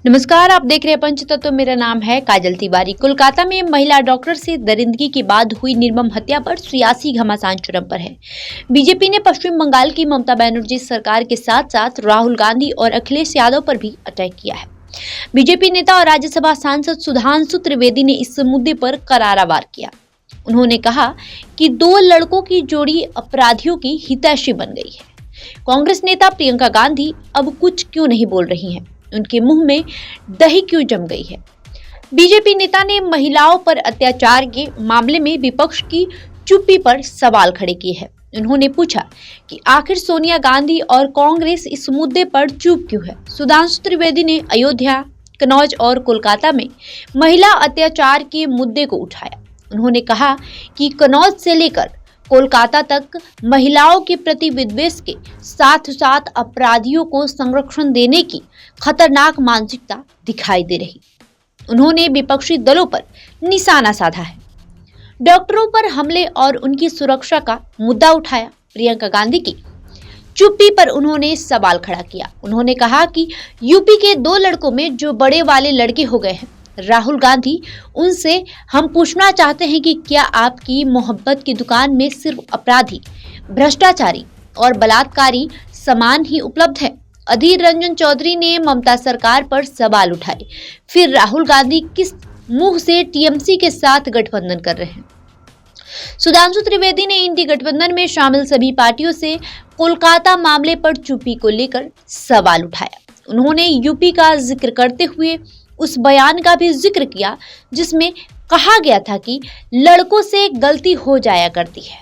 नमस्कार, आप देख रहे हैं पंचतत्व। मेरा नाम है काजल तिवारी। कोलकाता में महिला डॉक्टर से दरिंदगी के बाद हुई निर्मम हत्या पर सियासी घमासान चरम पर है। बीजेपी ने पश्चिम बंगाल की ममता बनर्जी सरकार के साथ साथ राहुल गांधी और अखिलेश यादव पर भी अटैक किया है। बीजेपी नेता और राज्यसभा सांसद सुधांशु त्रिवेदी ने इस मुद्दे पर करारा वार किया। उन्होंने कहा कि दो लड़कों की जोड़ी अपराधियों की हितैषी बन गई है। कांग्रेस नेता प्रियंका गांधी अब कुछ क्यों नहीं बोल रही हैं? उनके मुंह में दही क्यों जम गई है? बीजेपी नेता ने महिलाओं पर अत्याचार के मामले में विपक्ष की चुप्पी पर सवाल खड़े किए हैं। उन्होंने पूछा कि आखिर सोनिया गांधी और कांग्रेस इस मुद्दे पर चुप क्यों है? सुधांशु त्रिवेदी ने अयोध्या, कन्नौज और कोलकाता में महिला अत्याचार के मुद्दे को उठाया। उन्होंने कहा कि कन्नौज से लेकर कोलकाता तक महिलाओं के प्रति विद्वेष के साथ साथ अपराधियों को संरक्षण देने की खतरनाक मानसिकता दिखाई दे रही। उन्होंने विपक्षी दलों पर निशाना साधा है। डॉक्टरों पर हमले और उनकी सुरक्षा का मुद्दा उठाया। प्रियंका गांधी की चुप्पी पर उन्होंने सवाल खड़ा किया। उन्होंने कहा कि यूपी के दो लड़कों में जो बड़े वाले लड़के हो गए हैं, राहुल गांधी, उनसे हम पूछना चाहते हैं कि क्या आपकी मोहब्बत की दुकान में सिर्फ अपराधी, भ्रष्टाचारी और बलात्कारी सामान ही उपलब्ध है? अधीर रंजन चौधरी ने ममता सरकार पर सवाल उठाए। फिर राहुल गांधी किस मुंह से टीएमसी के साथ गठबंधन कर रहे हैं? सुधांशु त्रिवेदी ने इंडी गठबंधन में शामिल सभी पार्टियों से कोलकाता मामले पर चुप्पी को लेकर सवाल उठाया। उन्होंने यूपी का जिक्र करते हुए उस बयान का भी जिक्र किया जिसमें कहा गया था कि लड़कों से गलती हो जाया करती है।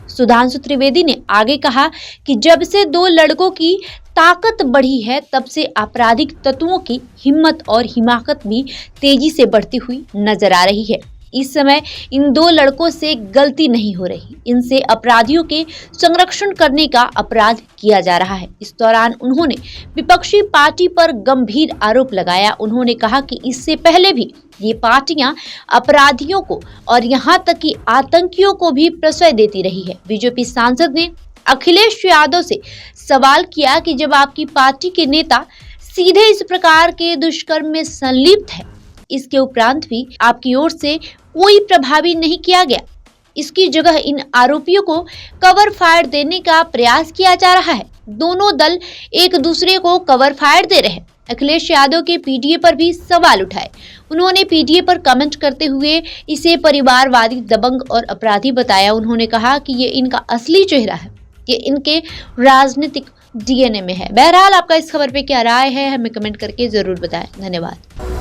सुधांशु त्रिवेदी ने आगे कहा कि जब से दो लड़कों की ताकत बढ़ी है, तब से आपराधिक तत्वों की हिम्मत और हिमाकत भी तेजी से बढ़ती हुई नजर आ रही है। इस समय इन दो लड़कों से गलती नहीं हो रही, इनसे अपराधियों के संरक्षण करने का अपराध किया जा रहा है। इस दौरान उन्होंने विपक्षी पार्टी पर गंभीर आरोप लगाया। उन्होंने कहा कि इससे पहले भी ये पार्टियां अपराधियों को और यहां तक कि आतंकियों को भी प्रश्रय देती रही है। बीजेपी सांसद ने अखिलेश यादव से सवाल किया कि जब आपकी पार्टी के नेता सीधे इस प्रकार के दुष्कर्म में संलिप्त है, इसके उपरांत भी आपकी ओर से कोई प्रभावी नहीं किया गया, इसकी जगह इन आरोपियों को कवर फायर देने का प्रयास किया जा रहा है। दोनों दल एक दूसरे को कवर फायर दे रहे हैं। अखिलेश यादव के पीटीए पर भी सवाल उठाए। उन्होंने पीटीए पर कमेंट करते हुए इसे परिवारवादी, दबंग और अपराधी बताया। उन्होंने कहा कि ये इनका असली चेहरा है, ये इनके राजनीतिक डीएनए में है। बहरहाल आपका इस खबर पे क्या राय है, हमें कमेंट करके जरूर बताएं। धन्यवाद।